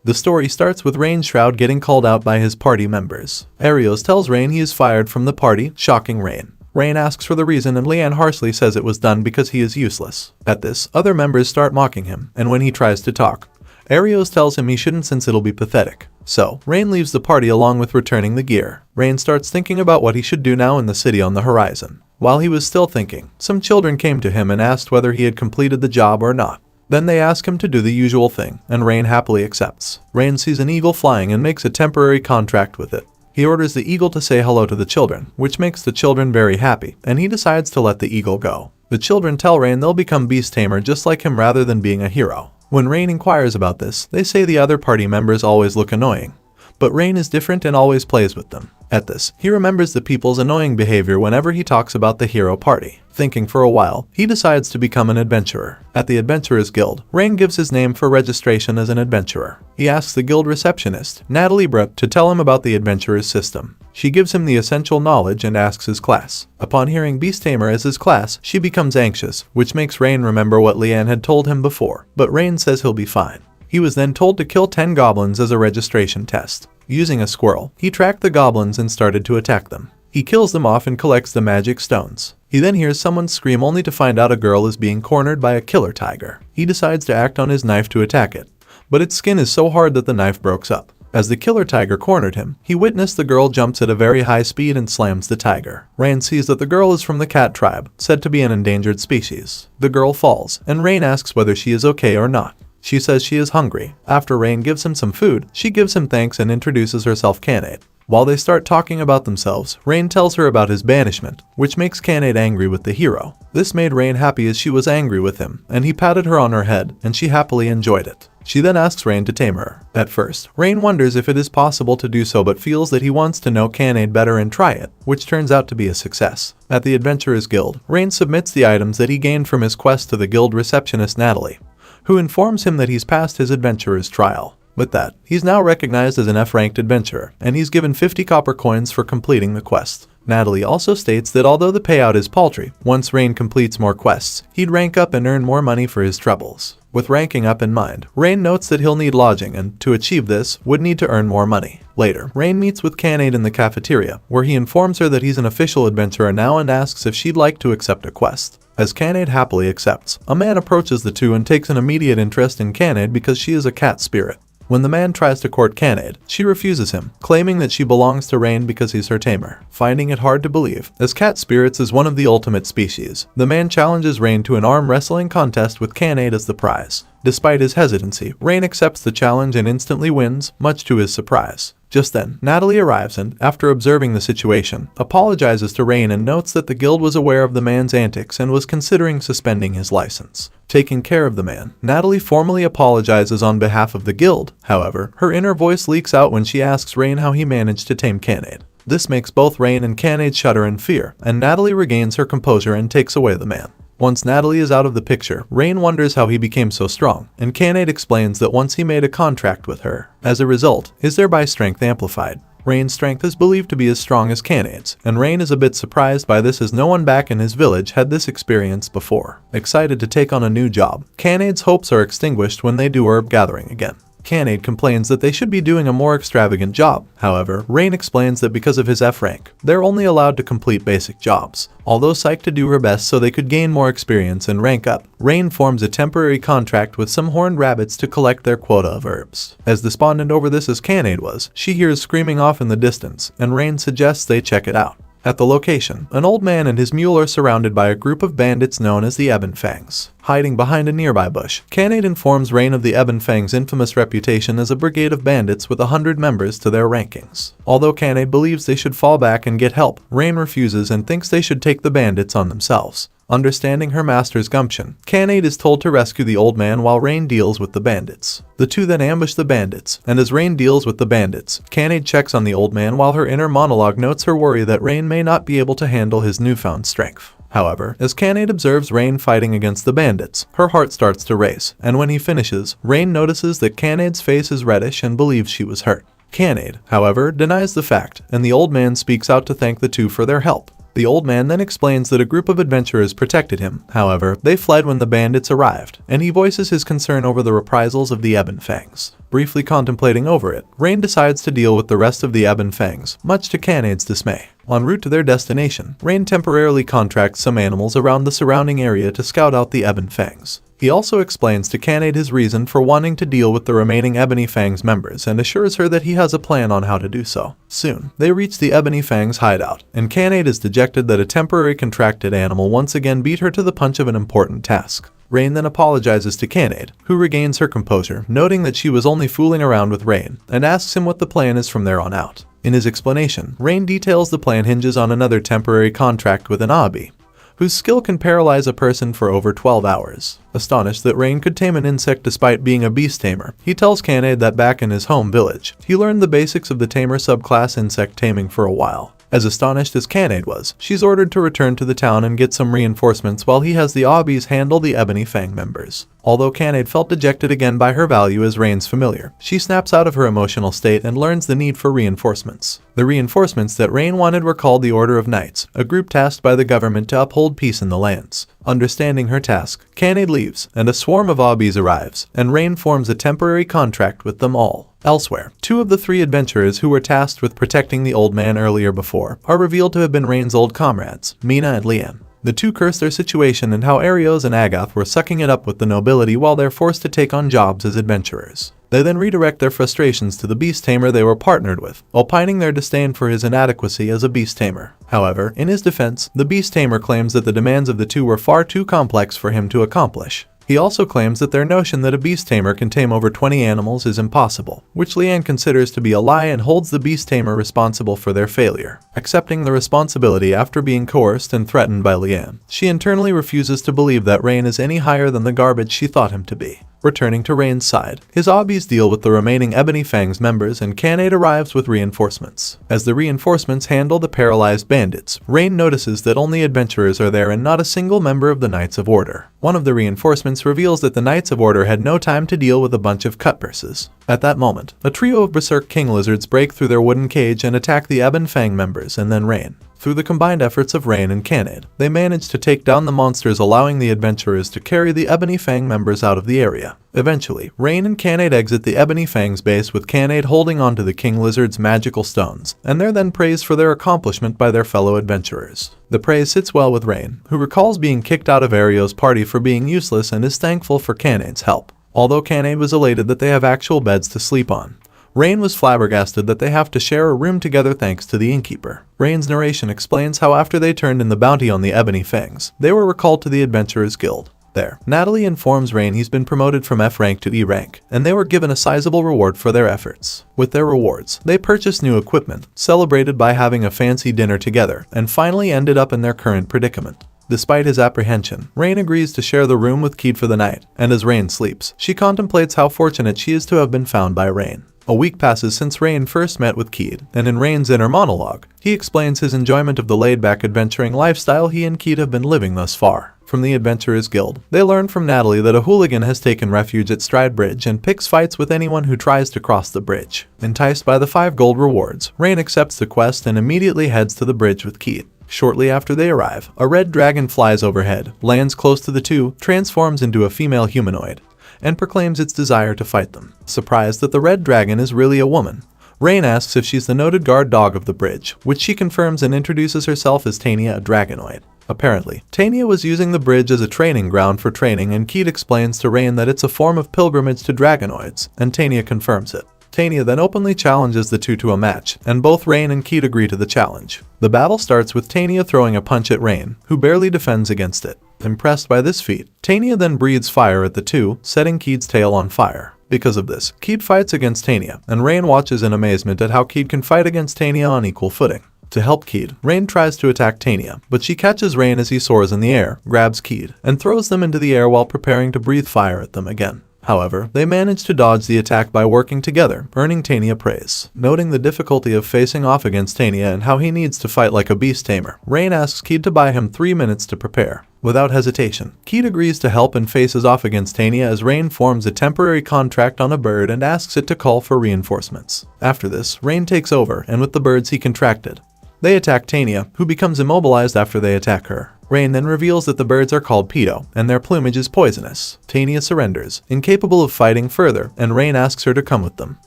The story starts with Rain's shroud getting called out by his party members. Arios tells Rain he is fired from the party, shocking Rain. Rain asks for the reason and Leanne harshly says it was done because he is useless. At this, other members start mocking him, and when he tries to talk, Arios tells him he shouldn't since it'll be pathetic. So, Rain leaves the party along with returning the gear. Rain starts thinking about what he should do now in the city on the horizon. While he was still thinking, some children came to him and asked whether he had completed the job or not. Then they ask him to do the usual thing, and Rain happily accepts. Rain sees an eagle flying and makes a temporary contract with it. He orders the eagle to say hello to the children, which makes the children very happy, and he decides to let the eagle go. The children tell Rain they'll become Beast Tamer just like him rather than being a hero. When Rain inquires about this, they say the other party members always look annoying. But Rain is different and always plays with them. At this, he remembers the people's annoying behavior whenever he talks about the hero party. Thinking for a while, he decides to become an adventurer. At the Adventurers Guild, Rain gives his name for registration as an adventurer. He asks the guild receptionist, Natalie Brett, to tell him about the adventurers system. She gives him the essential knowledge and asks his class. Upon hearing Beast Tamer as his class, she becomes anxious, which makes Rain remember what Leanne had told him before, but Rain says he'll be fine. He was then told to kill 10 goblins as a registration test. Using a squirrel, he tracked the goblins and started to attack them. He kills them off and collects the magic stones. He then hears someone scream only to find out a girl is being cornered by a killer tiger. He decides to act on his knife to attack it, but its skin is so hard that the knife breaks up. As the killer tiger cornered him, he witnessed the girl jumps at a very high speed and slams the tiger. Rain sees that the girl is from the cat tribe, said to be an endangered species. The girl falls, and Rain asks whether she is okay or not. She says she is hungry. After Rain gives him some food, she gives him thanks and introduces herself Kanade. While they start talking about themselves, Rain tells her about his banishment, which makes Kanade angry with the hero. This made Rain happy as she was angry with him, and he patted her on her head, and she happily enjoyed it. She then asks Rain to tame her. At first, Rain wonders if it is possible to do so but feels that he wants to know Kanade better and try it, which turns out to be a success. At the Adventurers Guild, Rain submits the items that he gained from his quest to the guild receptionist Natalie, who informs him that he's passed his adventurer's trial. With that, he's now recognized as an F-ranked adventurer, and he's given 50 copper coins for completing the quest. Natalie also states that although the payout is paltry, once Rain completes more quests, he'd rank up and earn more money for his troubles. With ranking up in mind, Rain notes that he'll need lodging and, to achieve this, would need to earn more money. Later, Rain meets with Kanade in the cafeteria, where he informs her that he's an official adventurer now and asks if she'd like to accept a quest. As Kanade happily accepts, a man approaches the two and takes an immediate interest in Kanade because she is a cat spirit. When the man tries to court Kanade, she refuses him, claiming that she belongs to Rain because he's her tamer. Finding it hard to believe, as cat spirits is one of the ultimate species, the man challenges Rain to an arm wrestling contest with Kanade as the prize. Despite his hesitancy, Rain accepts the challenge and instantly wins, much to his surprise. Just then, Natalie arrives and, after observing the situation, apologizes to Rain and notes that the guild was aware of the man's antics and was considering suspending his license. Taking care of the man, Natalie formally apologizes on behalf of the guild. However, her inner voice leaks out when she asks Rain how he managed to tame Kanade. This makes both Rain and Kanade shudder in fear, and Natalie regains her composure and takes away the man. Once Natalie is out of the picture, Rain wonders how he became so strong, and Kanade explains that once he made a contract with her. As a result, his thereby strength amplified. Rain's strength is believed to be as strong as Kanade's, and Rain is a bit surprised by this as no one back in his village had this experience before. Excited to take on a new job, Kanade's hopes are extinguished when they do herb gathering again. Kanade complains that they should be doing a more extravagant job. However, Rain explains that because of his F rank, they're only allowed to complete basic jobs. Although psyched to do her best so they could gain more experience and rank up, Rain forms a temporary contract with some horned rabbits to collect their quota of herbs. As despondent over this as Kanade was, she hears screaming off in the distance, and Rain suggests they check it out. At the location, an old man and his mule are surrounded by a group of bandits known as the Ebon Fangs. Hiding behind a nearby bush, Kanade informs Rain of the Ebon Fangs' infamous reputation as a brigade of bandits with 100 members to their rankings. Although Kanade believes they should fall back and get help, Rain refuses and thinks they should take the bandits on themselves. Understanding her master's gumption, Kanade is told to rescue the old man while Rain deals with the bandits. The two then ambush the bandits, and as Rain deals with the bandits, Kanade checks on the old man while her inner monologue notes her worry that Rain may not be able to handle his newfound strength. However, as Kanade observes Rain fighting against the bandits, her heart starts to race, and when he finishes, Rain notices that Kanade's face is reddish and believes she was hurt. Kanade, however, denies the fact, and the old man speaks out to thank the two for their help. The old man then explains that a group of adventurers protected him. However, they fled when the bandits arrived, and he voices his concern over the reprisals of the Ebon Fangs. Briefly contemplating over it, Rain decides to deal with the rest of the Ebon Fangs, much to Kanade's dismay. En route to their destination, Rain temporarily contracts some animals around the surrounding area to scout out the Ebon Fangs. He also explains to Kanade his reason for wanting to deal with the remaining Ebony Fangs members and assures her that he has a plan on how to do so. Soon, they reach the Ebony Fangs hideout, and Kanade is dejected that a temporary contracted animal once again beat her to the punch of an important task. Rain then apologizes to Kanade, who regains her composure, noting that she was only fooling around with Rain, and asks him what the plan is from there on out. In his explanation, Rain details the plan hinges on another temporary contract with an Abi, whose skill can paralyze a person for over 12 hours. Astonished that Rain could tame an insect despite being a beast tamer, he tells Kanade that back in his home village, he learned the basics of the tamer subclass insect taming for a while. As astonished as Kanade was, she's ordered to return to the town and get some reinforcements while he has the Abis handle the Ebony Fang members. Although Kanade felt dejected again by her value as Rain's familiar, she snaps out of her emotional state and learns the need for reinforcements. The reinforcements that Rain wanted were called the Order of Knights, a group tasked by the government to uphold peace in the lands. Understanding her task, Kanade leaves, and a swarm of Abis arrives, and Rain forms a temporary contract with them all. Elsewhere, 2 of the 3 adventurers who were tasked with protecting the old man earlier before are revealed to have been Rain's old comrades, Mina and Liam. The 2 curse their situation and how Arios and Agath were sucking it up with the nobility while they're forced to take on jobs as adventurers. They then redirect their frustrations to the beast tamer they were partnered with, opining their disdain for his inadequacy as a beast tamer. However, in his defense, the beast tamer claims that the demands of the 2 were far too complex for him to accomplish. He also claims that their notion that a beast tamer can tame over 20 animals is impossible, which Leanne considers to be a lie and holds the beast tamer responsible for their failure. Accepting the responsibility after being coerced and threatened by Leanne, she internally refuses to believe that Rain is any higher than the garbage she thought him to be. Returning to Rain's side, his Abis deal with the remaining Ebony Fangs members and Kanade arrives with reinforcements. As the reinforcements handle the paralyzed bandits, Rain notices that only adventurers are there and not a single member of the Knights of Order. One of the reinforcements reveals that the Knights of Order had no time to deal with a bunch of cutpurses. At that moment, a trio of berserk king lizards break through their wooden cage and attack the Ebon Fang members and then Rain. Through the combined efforts of Rain and Kanade, they manage to take down the monsters, allowing the adventurers to carry the Ebony Fang members out of the area. Eventually, Rain and Kanade exit the Ebony Fang's base with Kanade holding onto the King Lizard's magical stones, and they're then praised for their accomplishment by their fellow adventurers. The praise sits well with Rain, who recalls being kicked out of Ario's party for being useless and is thankful for Kanade's help. Although Kanade was elated that they have actual beds to sleep on, Rain was flabbergasted that they have to share a room together thanks to the innkeeper. Rain's narration explains how after they turned in the bounty on the Ebony Fangs, they were recalled to the Adventurers Guild. There, Natalie informs Rain he's been promoted from F rank to E rank, and they were given a sizable reward for their efforts. With their rewards, they purchased new equipment, celebrated by having a fancy dinner together, and finally ended up in their current predicament. Despite his apprehension, Rain agrees to share the room with Keed for the night, and as Rain sleeps, she contemplates how fortunate she is to have been found by Rain. A week passes since Rain first met with Keed, and in Rain's inner monologue, he explains his enjoyment of the laid-back adventuring lifestyle he and Keed have been living thus far. From the Adventurers Guild, they learn from Natalie that a hooligan has taken refuge at Stride Bridge and picks fights with anyone who tries to cross the bridge. Enticed by the 5 gold rewards, Rain accepts the quest and immediately heads to the bridge with Keed. Shortly after they arrive, a red dragon flies overhead, lands close to the 2, transforms into a female humanoid, and proclaims its desire to fight them. Surprised that the red dragon is really a woman, Rain asks if she's the noted guard dog of the bridge, which she confirms and introduces herself as Tania, a dragonoid. Apparently, Tania was using the bridge as a training ground for training, and Keed explains to Rain that it's a form of pilgrimage to dragonoids, and Tania confirms it. Tania then openly challenges the 2 to a match, and both Rain and Keed agree to the challenge. The battle starts with Tania throwing a punch at Rain, who barely defends against it. Impressed by this feat, Tania then breathes fire at the 2, setting Keed's tail on fire. Because of this, Keed fights against Tania, and Rain watches in amazement at how Keed can fight against Tania on equal footing. To help Keed, Rain tries to attack Tania, but she catches Rain as he soars in the air, grabs Keed, and throws them into the air while preparing to breathe fire at them again. However, they manage to dodge the attack by working together, earning Tania praise. Noting the difficulty of facing off against Tania and how he needs to fight like a beast tamer, Rain asks Keed to buy him 3 minutes to prepare. Without hesitation, Keed agrees to help and faces off against Tania as Rain forms a temporary contract on a bird and asks it to call for reinforcements. After this, Rain takes over, and with the birds he contracted, They attack Tanya, who becomes immobilized after they attack her. Rain then reveals that the birds are called Pedo, and their plumage is poisonous. Tanya surrenders, incapable of fighting further, and Rain asks her to come with them.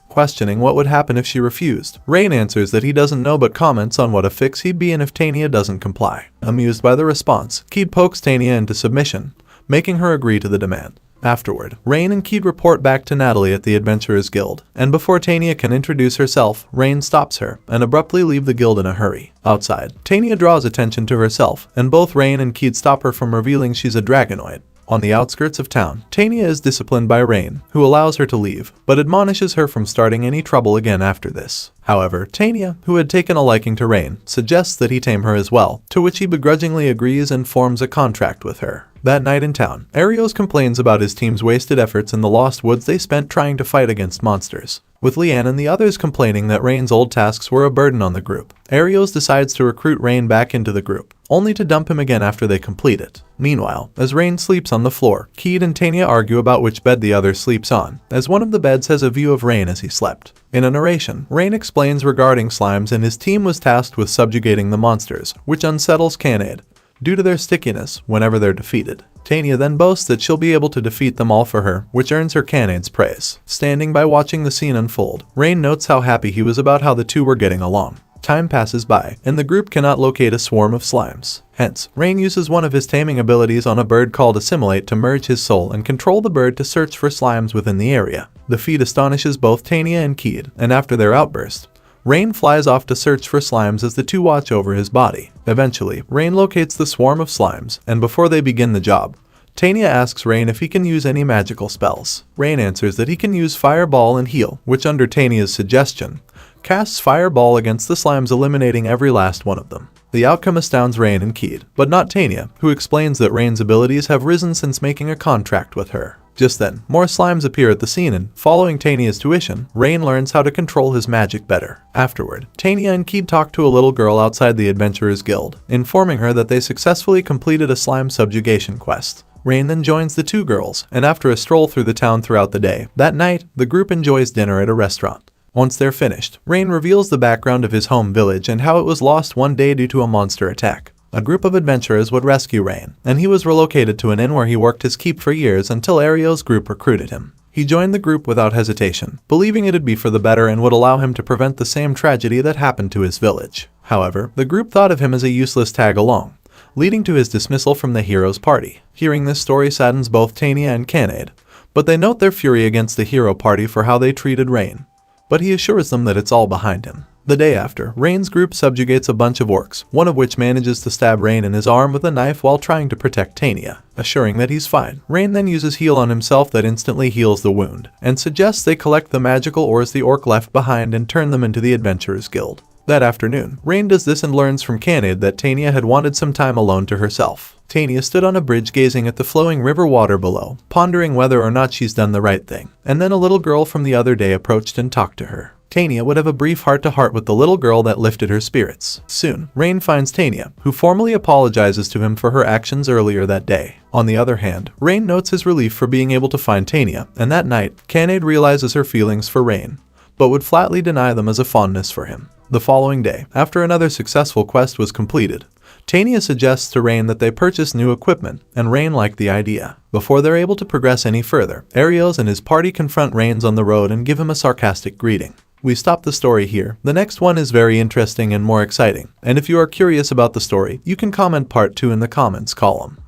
Questioning what would happen if she refused, Rain answers that he doesn't know but comments on what a fix he'd be in if Tanya doesn't comply. Amused by the response, Keed pokes Tanya into submission, making her agree to the demand. Afterward, Rain and Keed report back to Natalie at the Adventurers Guild, and before Tanya can introduce herself, Rain stops her and abruptly leaves the guild in a hurry. Outside, Tanya draws attention to herself, and both Rain and Keed stop her from revealing she's a dragonoid. On the outskirts of town, Tanya is disciplined by Rain, who allows her to leave, but admonishes her from starting any trouble again after this. However, Tanya, who had taken a liking to Rain, suggests that he tame her as well, to which he begrudgingly agrees and forms a contract with her. That night in town, Arios complains about his team's wasted efforts in the lost woods they spent trying to fight against monsters, with Leanne and the others complaining that Rain's old tasks were a burden on the group. Arios decides to recruit Rain back into the group, only to dump him again after they complete it. Meanwhile, as Rain sleeps on the floor, Keed and Tanya argue about which bed the other sleeps on, as one of the beds has a view of Rain as he slept. In a narration, Rain explains regarding slimes and his team was tasked with subjugating the monsters, which unsettles Canaid, due to their stickiness whenever they're defeated. Tanya then boasts that she'll be able to defeat them all for her, which earns her Canaid's praise. Standing by watching the scene unfold, Rain notes how happy he was about how the two were getting along. Time passes by, and the group cannot locate a swarm of slimes. Hence, Rain uses one of his taming abilities on a bird called Assimilate to merge his soul and control the bird to search for slimes within the area. The feat astonishes both Tanya and Keed, and after their outburst, Rain flies off to search for slimes as the two watch over his body. Eventually, Rain locates the swarm of slimes, and before they begin the job, Tanya asks Rain if he can use any magical spells. Rain answers that he can use Fireball and Heal, which under Tanya's suggestion, casts Fireball against the slimes, eliminating every last one of them. The outcome astounds Rain and Keed, but not Tanya, who explains that Rain's abilities have risen since making a contract with her. Just then, more slimes appear at the scene and, following Tanya's tuition, Rain learns how to control his magic better. Afterward, Tanya and Keed talk to a little girl outside the Adventurers Guild, informing her that they successfully completed a slime subjugation quest. Rain then joins the two girls, and after a stroll through the town throughout the day, that night, the group enjoys dinner at a restaurant. Once they're finished, Rain reveals the background of his home village and how it was lost one day due to a monster attack. A group of adventurers would rescue Rain, and he was relocated to an inn where he worked his keep for years until Ariel's group recruited him. He joined the group without hesitation, believing it'd be for the better and would allow him to prevent the same tragedy that happened to his village. However, the group thought of him as a useless tag-along, leading to his dismissal from the hero's party. Hearing this story saddens both Tanya and Canaid, but they note their fury against the hero party for how they treated Rain. But he assures them that it's all behind him. The day after, Rain's group subjugates a bunch of orcs, one of which manages to stab Rain in his arm with a knife while trying to protect Tanya. Assuring that he's fine, Rain then uses Heal on himself that instantly heals the wound, and suggests they collect the magical ores the orc left behind and turn them into the Adventurers Guild. That afternoon, Rain does this and learns from Canaid that Tanya had wanted some time alone to herself. Tanya stood on a bridge gazing at the flowing river water below, pondering whether or not she's done the right thing. And then a little girl from the other day approached and talked to her. Tanya would have a brief heart-to-heart with the little girl that lifted her spirits. Soon, Rain finds Tanya, who formally apologizes to him for her actions earlier that day. On the other hand, Rain notes his relief for being able to find Tanya, and that night, Canaid realizes her feelings for Rain, but would flatly deny them as a fondness for him. The following day, after another successful quest was completed, Tanya suggests to Rain that they purchase new equipment, and Rain liked the idea. Before they're able to progress any further, Arios and his party confront Rain on the road and give him a sarcastic greeting. We stop the story here. The next one is very interesting and more exciting, and if you are curious about the story, you can comment part 2 in the comments column.